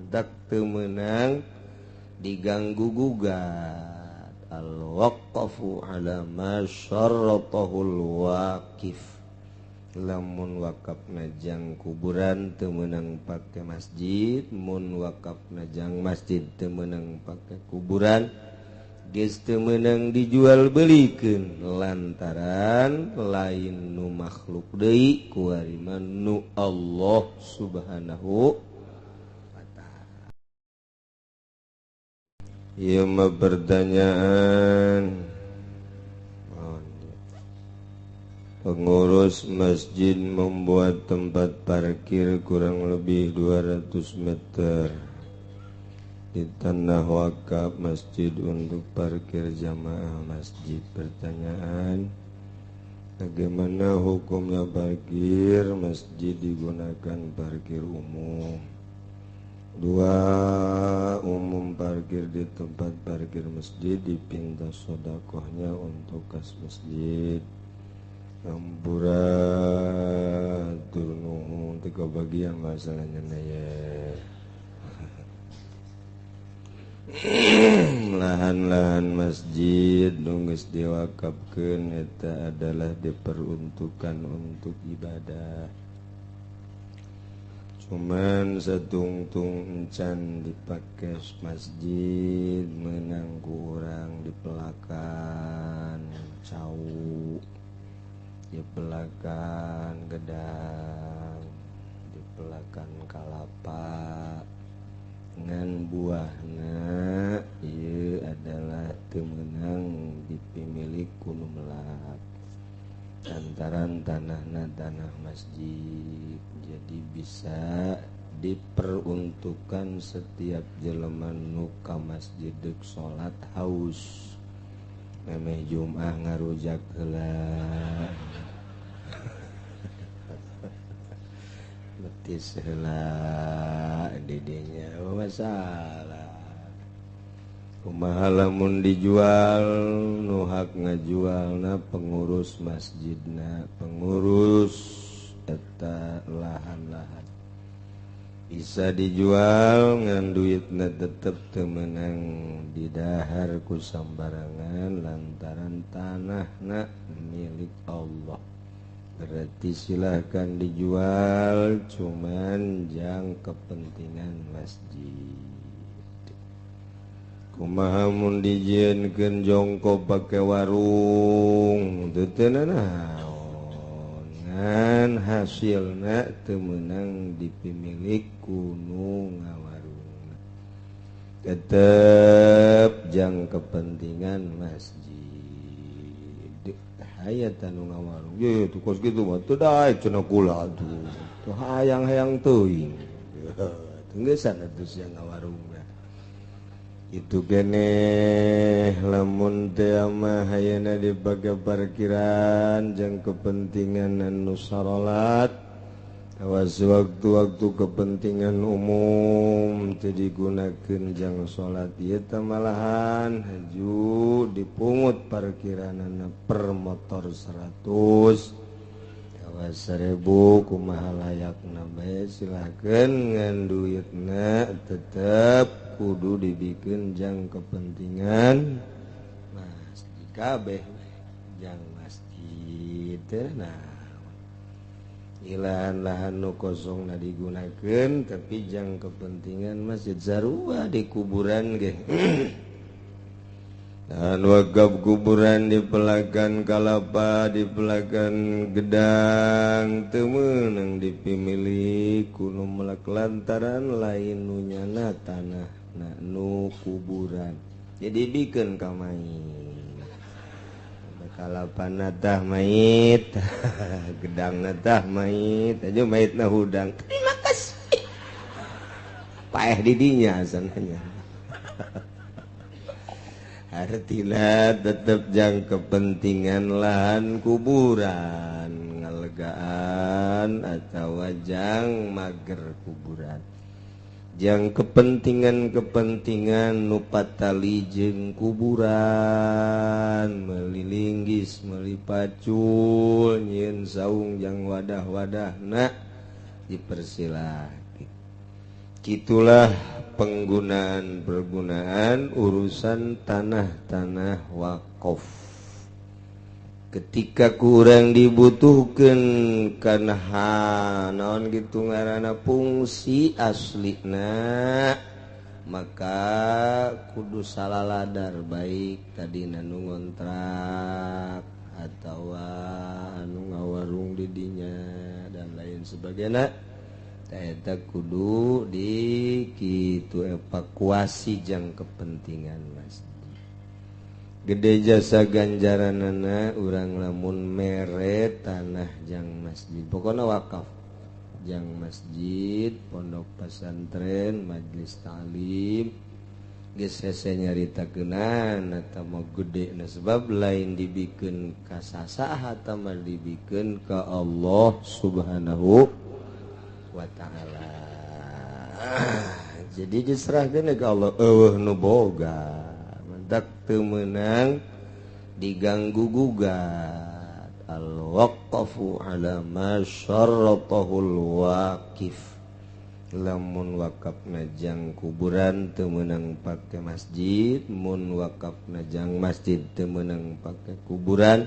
barudak teu meunang diganggu gugat. Al-waqafu ala ma syarratahul waqif. Lamun wakafna jang kuburan teu meunang pake masjid, mun wakafna jang masjid teu meunang pake kuburan, geus teu meunang dijual belikeun lantaran lain nu makhluk deui ku ariman nu Allah Subhanahu wa taala. Ieu mah pertanyaan pengurus masjid membuat tempat parkir kurang lebih 200 meter di tanah wakaf masjid untuk parkir jamaah masjid. Pertanyaan, bagaimana hukumnya parkir masjid digunakan parkir umum? 2. Umum parkir di tempat parkir masjid dipinta sodakohnya untuk kas masjid. Ampuratur nuhun teu kabagian masalahnya ya. Lahan-lahan masjid nu geus diwakafkeun eta adalah diperuntukkan untuk ibadah. Cuman satungtung encan dipake masjid meunang ku urang dipelakan cau, dipelakan gedang, dipelakan kalapa ngan buahna ieu adalah teu meunang dipimilik ku nu melak lantaran tanahna tanah masjid. Jadi bisa diperuntukkan setiap jelema nu ka masjid deuk salat haus memeh Jumat ngarujak heula betis heula didinya masalah. Kumaha lamun dijual nu hak ngajualna pengurus masjidna, pengurus eta lahan-lahan. Bisa dijual ngan duitna tetep teu meunang didahar ku sambarangan lantaran tanahna milik Allah. Berarti silahkan dijual, cuman jang kepentingan masjid. Kumaha mun dijieunkeun jongkok pake warung teu teu naon ngan hasilna teu meunang dipimilik ku nu ngawarungna. Tetep jang kepentingan masjid. Hayat anu ngawarung ye tuh kos kitu mah teu daek cenah kula atuh. Teu hayang-hayang teuing. Tenggesan atuh sia ngawarung. Itu keneh lamun teu mah hayana dipake parkiran jeung kepentingan anu sarolat, awas waktu-waktu kepentingan umum teu digunakeun jang salat ieu teh malahan haju dipungut parkiranna per motor 100, awas 1000 kumaha layakna bae silahkeun ngan duitna tetep kudu dibikeun jang kepentingan masjid kabeh jang masjid teh naon. Ilahan-lahan nu kosongna digunakeun tapi jang kepentingan masjid sarua di kuburan ge. Dan wakaf kuburan dipelakan kalapa, dipelakan gedang teu meunang dipimilik ku nu melak lantaran lain nu nyana tanah nu kuburan. Jadi bikeun ka mayit. Kalapana tah mayit, gedangna tah mayit, aja mayitna hudang. Terima kasih. Paeh di dinya asananya. Artinya tetep jang kepentingan lahan kuburan ngalegaan atau jang mager kuburan. Jang kepentingan-kepentingan nu patali jeung kuburan meuli linggis meuli pacul nyieun saung jang wadah-wadahna dipersilahkeun. Kitulah penggunaan urusan tanah-tanah wakaf. Ketika kurang dibutuhkan karena naon gitu ngaranna fungsi aslina, maka kudu salaladar baik tadi nu ngontrak atau anu ngawarung di dinya dan lain sebagainya. Eta kudu di kitu evakuasi jang kepentingan masjid. Gede jasa ganjaranana urang lamun mere tanah jang masjid. Pokoknya wakaf jang masjid, pondok pesantren, majelis ta'lim geus hese nyaritakeunana eta mah gede na sebab lain dibikeun ka sasaha eta mah dibikeun ka Allah Subhanahu wa ta'ala. Jadi diserahkeun ka Allah eueuh nu boga. Mendak teu meunang diganggu gugat. Al-waqafu ala ma syarratahul waqif. Lamun wakafna jang kuburan teu meunang pake masjid, mun wakafna jang masjid teu meunang pake kuburan,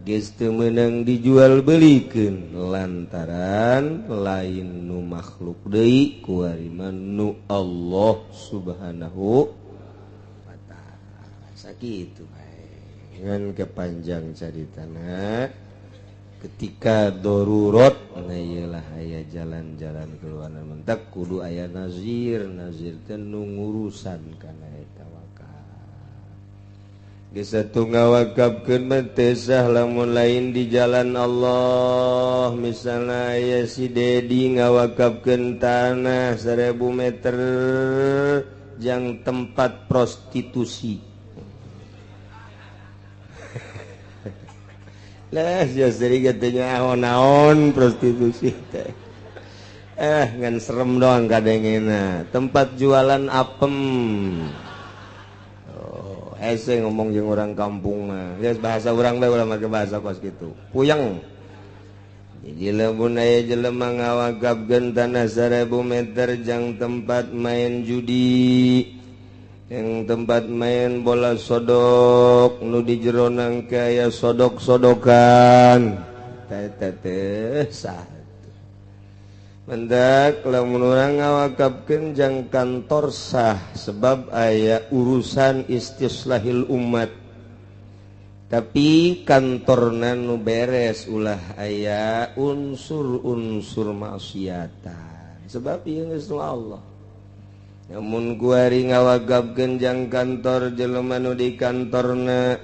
geus teu meunang dijual belikeun lantaran lain nu makhluk deui ku ari nu Allah Subhanahu wa ta'ala. Sakitu bae. Ngan kepanjang caritana ketika darurat iyalah aya jalan-jalan keluar mentak kudu aya nazir teh nu ngurusan kana eta wakaf. Geus atuh ngawakafkeun mah teu sah lamun lain di jalan Allah. Misalna aya si Dedi ngawakafkeun tanah 1000 meter jang tempat prostitusi. Lah jadi katanya naon prostitusi teh. Ngan serem doang kadengena. Tempat jualan apem. Oh, ese ngomong jeung orang kampung mah. Geus bahasa urang bae ulah make bahasa kos kitu. Puyeng. Jadi lamun aya jelema ngawakafkeun tanah 1000 meter jang tempat main judi. Yang tempat main bola sodok nu di jero nangke aya sodok-sodokan eta teh sah. Mendak lamun urang ngawakafkeun jang kantor sah sebab aya urusan istislahil umat. Tapi kantorna nu beres ulah aya unsur-unsur maksiatan. Sebab ieu geus Allah. Namun kuari ngawakafkeun jang kantor jelema nu di kantorna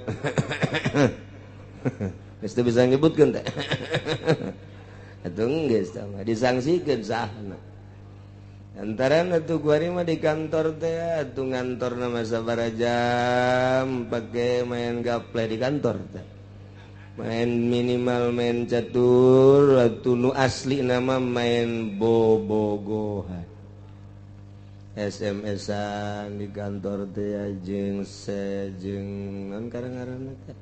geus teu bisa nyebutkeun teh. Atuh geus tah mah disangsikeun sahna. Antarana atuh kuari mah di kantor teh atuh ngantorna mah sabaraha jam pake main gaple di kantor teh. Main minimal main catur atuh nu asli nama main bobogohan. SMS-an di kantor teh jeung naon karang-karangna teh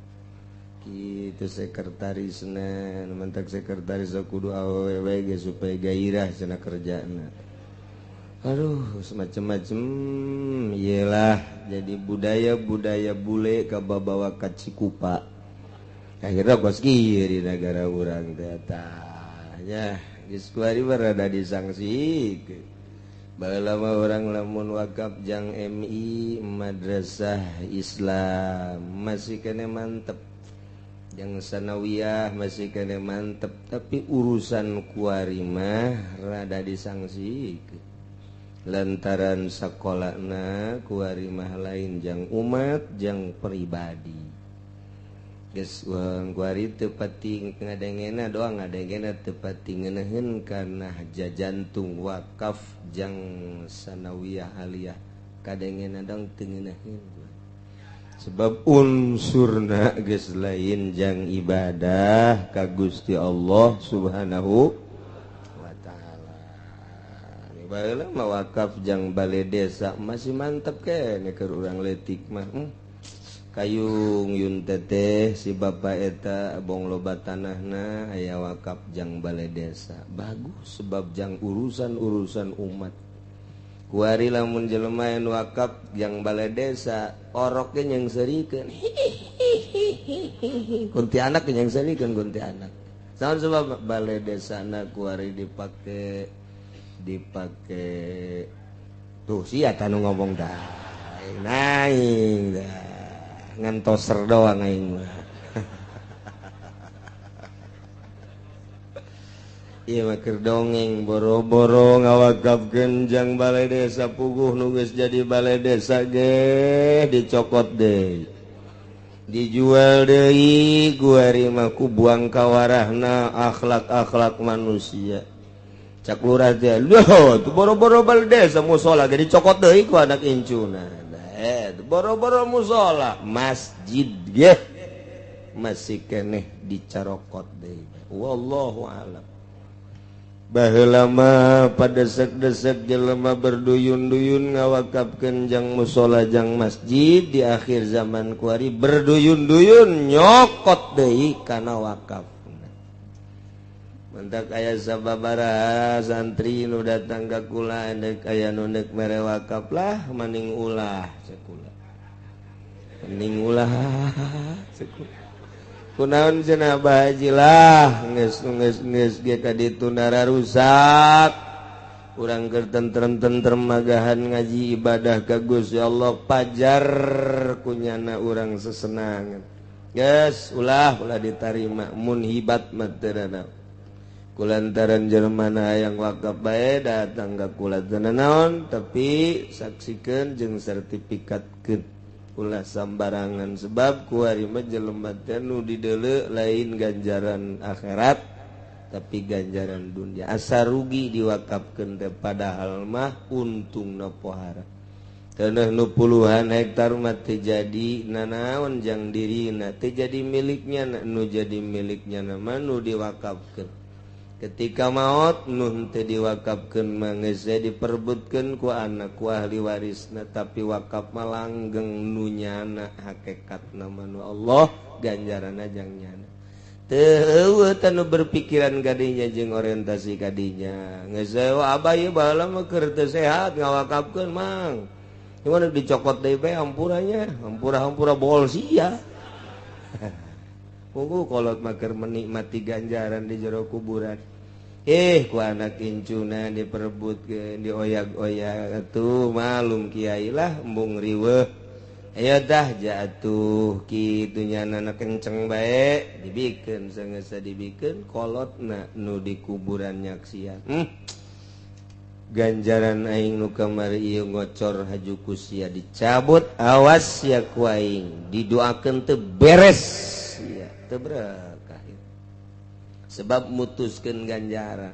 kitu sekretarisna mentak sekretaris kudu awewe ge supaya gairah cenah kerjana. Aduh semacam-macam iyalah jadi budaya bule kababawa ka Cikupa. Akhirnya kos kieu di negara urang teh tah nya geus kuari berada disanksi. Baheula mah urang lamun wakaf jang MI madrasah Islam masih kene mantep. Jang sanawiyah masih kene mantep, tapi urusan kuari mah rada disangsikeun. Lantaran sakolana kuari mah lain jang umat jang pribadi. Geus kuari teu pati ngadengena doang ngadengena teu pati ngeunaheun kana jajantung wakaf jang sanawiyah aliyah kadengena dong teu ngeunaheun. Sebab unsurna geus lain jang ibadah ka Gusti Allah Subhanahu wa ta'ala. Baheula mah wakaf jang balai desa masih mantep keneh keur urang leutik mah. Kayung yun teteh si bapak eta bong loba tanahna aya wakaf jang balai desa bagus sebab jang urusan umat kuari lamun jelema anu wakaf yang balai desa oroknya yang serikeun kuntilanak yang serikeun kuntilanak saon sebab balai desa na kuari dipake tuh sia tanu ngomong dah naing dah ngantoser doang aing mah iya makir dongeng boro-boro ngawakafkeun jang balai desa puguh nu geus jadi balai desa ge dicokot deui dijual deui guari mah ku buang kawarahna akhlak-akhlak manusia cak lurah teh loh tu boro-boro balai desa musola ge dicokot deui ku anak incuna boro-boro musola masjid ge masih keneh dicarokot deui wallahu a'lam. Baheula mah padesek-desek jelema berduyun-duyun ngawakafkeun jang musola jang masjid di akhir zaman kuari berduyun-duyun nyokot deui kana wakaf. Mentak aya sababaraha santri nu datang ka kula endek aya nu neuk mere wakaf lah maning ulah cek kula. Maning ulah cek kula. Kunaon cenah Abah Haji lah geus ge ka ditu nara rusak urang keur tentrem-tentrem magahan ngaji ibadah ka Gusti Allah pajar kunyana urang sesenangan geus ulah ditarima mun hibat mah teu naon kulantaran jelema hayang wakaf bae datang ka kula teu naon tapi saksikeun jeung sertifikatkeun ulah sambarangan sebab kuari mah jelema teh nu dideuleu lain ganjaran akhirat tapi ganjaran dunia asa rugi diwakafkeun teh padahal mah untungna pohara tanah nu puluhan hektar mah teh jadi nanaon jang dirina teh jadi miliknya nu jadi miliknya mah nu diwakafkeun ketika maot nu teu diwakafkeun mah geus diperbutkeun ku anak ku ahli warisna tapi wakaf mah langgeng nu nyana hakikatna mah nu Allah ganjaranna jang nyana teu anu berpikiran kadinya jeung orientasi kadinya geus abah ieu baheula mah keur teu sehat ngawakafkeun mang gimana dicokot deui bae ampurannya hampura bol sia Pugu kolot mager menikmati ganjaran di jero kuburan. Ku anak incuna diperebutkeun dioyak-oyak atuh malum kiai lah embung riweuh. Ayo dah jatuh kitu nyana kenceng bae dibikeun saenggeus dibikeun kolotna nu di kuburan nyaksian. Ganjaran aing nu kamari ieu ngocor hajuku sia dicabut awas ya ku aing didoakeun teu beres sia teu berkah sebab mutuskeun ganjaran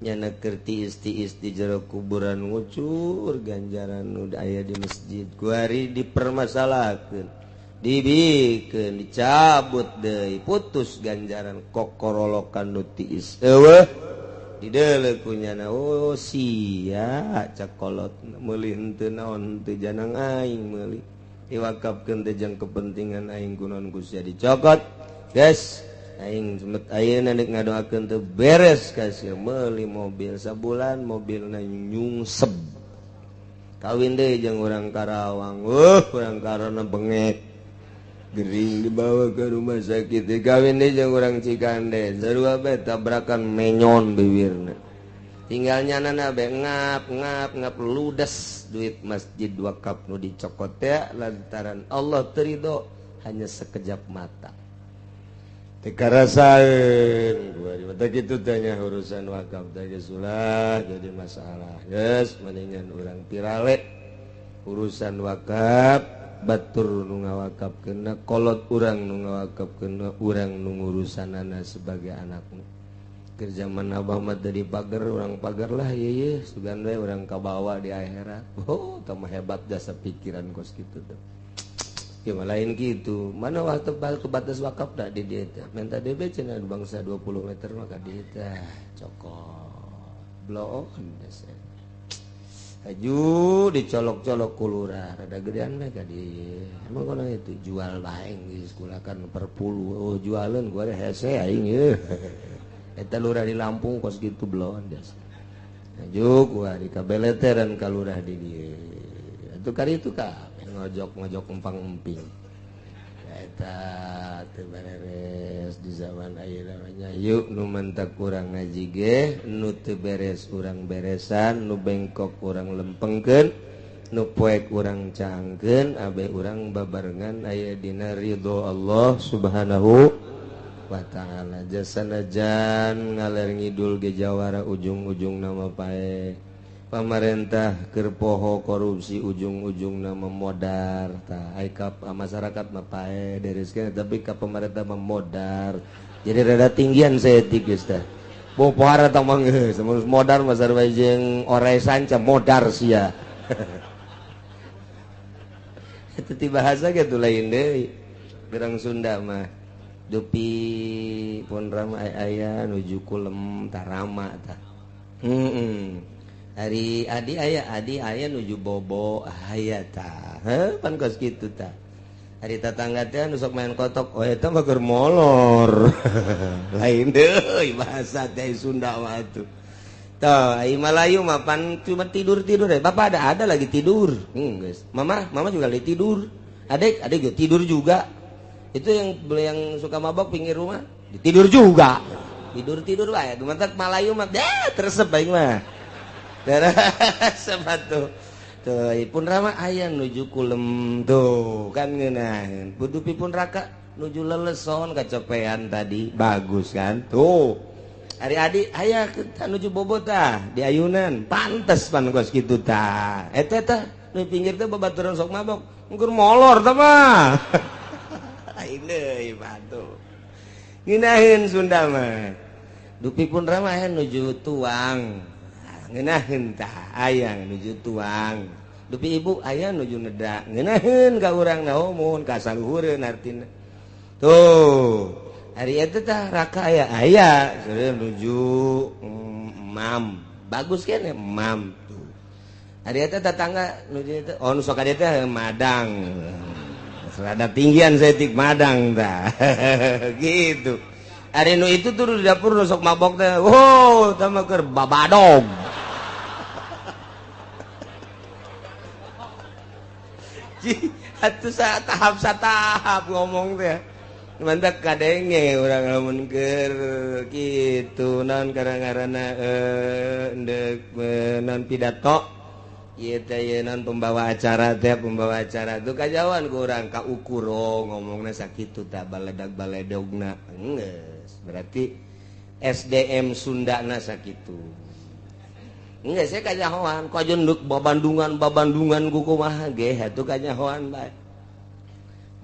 nyana keur tiis-tiis di jero kuburan ngucur ganjaran nu aya di masjid kuari dipermasalahkeun dibikeun dicabut deui putus ganjaran kokorolokan nu tiis eueuh dideuleu ku nyana oh sia cakolot meuli henteu naon teu janang aing meuli diwakafkeun teh jang kepentingan aing kunaon Gusti dicokot geus aing semet ayeuna neuk ngadoakeun teu beres kasih meuli mobil sabulan mobilna nyungseb kawin deui jeung urang Karawang urang karona bengek gering dibawa ke rumah sakit kawin deui jeung urang Cikande sarua bae tabrakan menyon bibirna tinggal nyanana be ngap ludes duit masjid wakaf nu dicokot teh lantaran Allah terido hanya sekejap mata teu karasaeun kuari mata kitu tanya urusan wakaf teh geus ulah jadi masalah geus mendingan urang pirale urusan wakaf batur nu ngawakafkeunna kolot urang nu ngawakafkeunna urang nu ngurusanana sebagai anakna keur zaman Abah mah teu dipager urang pager lah ieu sugan we urang kabawa di akhirat tah mah hebat jasa pikiran kos kitu teh ieu mah lain kitu mana waktu batas wakaf da di dieu teh menta DB cenah bangsa 20 meter mah ka dieu teh cokot bloon desa aju dicolok-colok ku lurah rada gedean we ka dieu emang kono itu jual baeng di sekolah kan per puluh jualan gua hese aing ieu eta lurah di Lampung kos gitu bloon desa ngajuk wari kabeleteran kalurah di dieu atuh kari itu ngojok empang-emping eta teu beres di zaman ayeuna nya yuk nu mentak kurang ngaji ge nu teu beres urang beresan nu bengkok urang lempengkeun nu poek urang cangkeun abe urang babarengan aya dina ridho Allah Subhanahu wa ta'ala. Jasanajan ngaler ngidul ge jawara ujung-ujung nama pae pamarentah keur poho korupsi ujung-ujung nama modar tah ai ka masyarakat mah pae dereskeun tapi ka pemerintah mah modar jadi rada tinggian saeutik geus tah boh pohara tah mah geus modar mah sarua jeung oresan ca modar sia itu ti bahasa gitu lain deui gerang Sunda mah dupi pun rama aya nuju kulem tarama tah hari adi aya nuju bobo aya tah pan kos kitu tah hari tetangga teh nu sok main kotok eta mah keur molor lain deui bahasa teh Sunda mah atuh tah ai Malayu mah pan cuma tidur bapak ada lagi tidur geus mama juga lagi tidur adek juga tidur juga itu yang suka mabok pinggir rumah tidur juga tidur wae gumantak Malayu mah teresep aing mah teresep atuh tuh pun rama aya nuju kulem tuh kan ngeunaheun pudupi pun raka nuju leleson kacopean tadi bagus kan tuh hari adi aya nuju bobot tah di ayunan pantes pan kos kitu tah eta nu pinggir teh babaturan sok mabok ngkur molor tah mah ini batu ngeunaheun Sunda mah dupi pun ramah nuju tuang ngeunaheun tah aya nuju tuang dupi ibu aya nuju neda ngeunaheun ka urang naon mun ka saluhureun artina tuh hari eta tah raka aya nuju mam bagus keneh mam tuh hari eta tetangga nuju nu sok ka dieu teh madang rada tinggian setik madang dah gitu hari nu itu tuh di dapur sok mabok teh tama keur babadog atuh satahap ngomong teh mantak kadenge urang lamun keur kitu naon karang-karana endek naon pidato ieu teh non pembawa acara tuh kajawan ku urang ka ukuro ngomongna sakitu tah baledag-baledogna geus berarti SDM Sundana sakitu geus saya kajahoan ku ajeun babandungan ku kumaha ge atuh kajahoan bae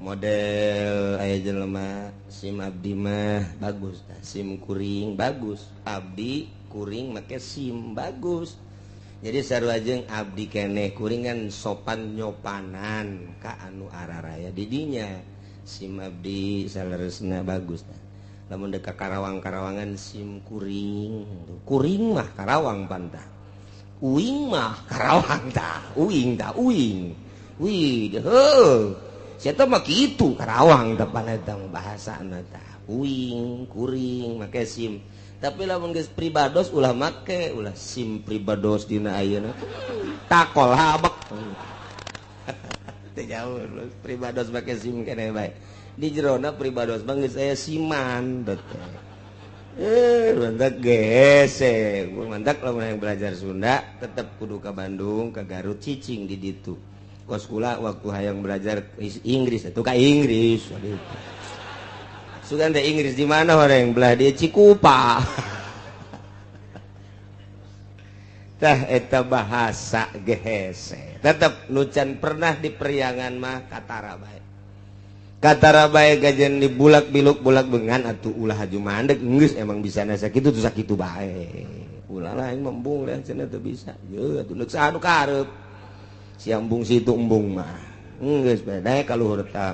model aya jelema SIM abdi mah bagus tah SIM kuring bagus abdi kuring make SIM bagus jadi sarua jeung abdi keneh kuring kan sopan nyopanan ka anu araraya di dinya SIM abdi saleresna bagus tah lamun deuk ka Karawang-karawangan SIM kuring mah Karawang pantah uing mah Karawang tah uing wih sia teh mah kitu Karawang teh paneta bahasana tah uing kuring make SIM tapi lamun geus pribados ulah make ulah SIM pribados dina ayeuna takol habek teh jauh pribados make SIM keneh bae di jerona pribados mah geus aya siman teh mantak gese mantak lamun yang belajar Sunda tetep kudu ka Bandung ka Garut cicing di ditu kos kula waktu hayang belajar Inggris itu ka Inggris sugan teh Inggris di mana orang belah di Cikupa tah eta bahasa gehese tetep nucan pernah di periangan mah katara bae gajen di bulak-biluk bulak bengan atuh ulah haju mandeg geus emang bisana sakitu tuh sakitu bae ulah lain membung lah cenah teu bisa ye atuh neuk saha nu karep si embung situ embung mah geus bae dae kaluhur ta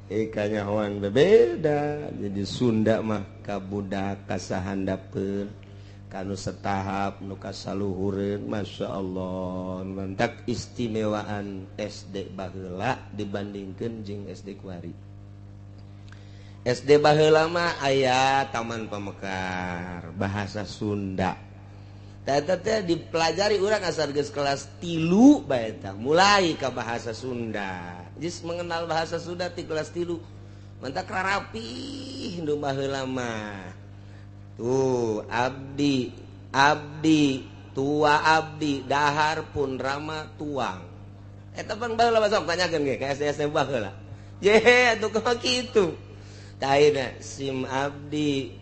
ikanyahoan beda jadi Sunda mah kabudak kasahandapeun kanu setahap nu kasaluhureun masyaallah mantak istimewaan SD baheula dibandingkeun jeung SD kuari SD baheula mah aya Taman Pamekar bahasa Sunda. Eta teh dipelajari urang asal geus kelas 3 bae eta mulai ka bahasa Sunda. Geus mengenal bahasa Sunda ti kelas 3. Mantak rarapi nu baheula mah. Tuh abdi tua abdi dahar pun rama tuang. Eta pan baheula sok tanyakeun ge ka SD baheula. Ye atuh kumaha kitu. Taina sim abdi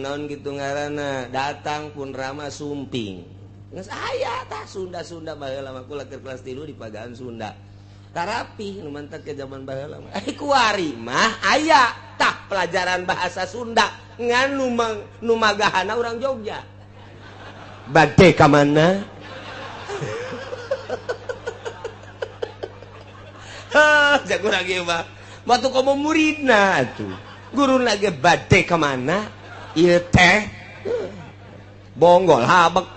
non gitu ngaranna datang pun rama sumping geus aya tah Sunda baheula mah kula keur kelas 3 di Pagaan Sunda tarapi nu mantak ke zaman baheula mah kuari mah aya tah pelajaran bahasa Sunda ngan nu magahana urang Jogja bade ka mana jak urang ieu mah matu komo muridna atuh guru lagi bade kemana ieu teh bonggol habek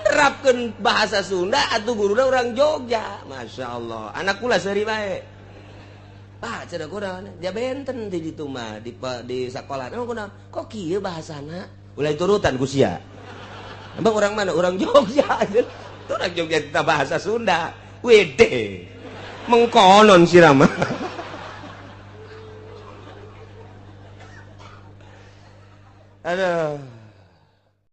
nerapkeun bahasa Sunda atuh guruna urang Jogja Masya Allah anak kula seuri bae Pak cenah kunaon dia benten di ditu mah di sakola emang kunaon kok kieu bahasana ulah turutan ku sia emang urang mana urang Jogja urang Jogja teh bahasa Sunda wede mengkonon sirama aduh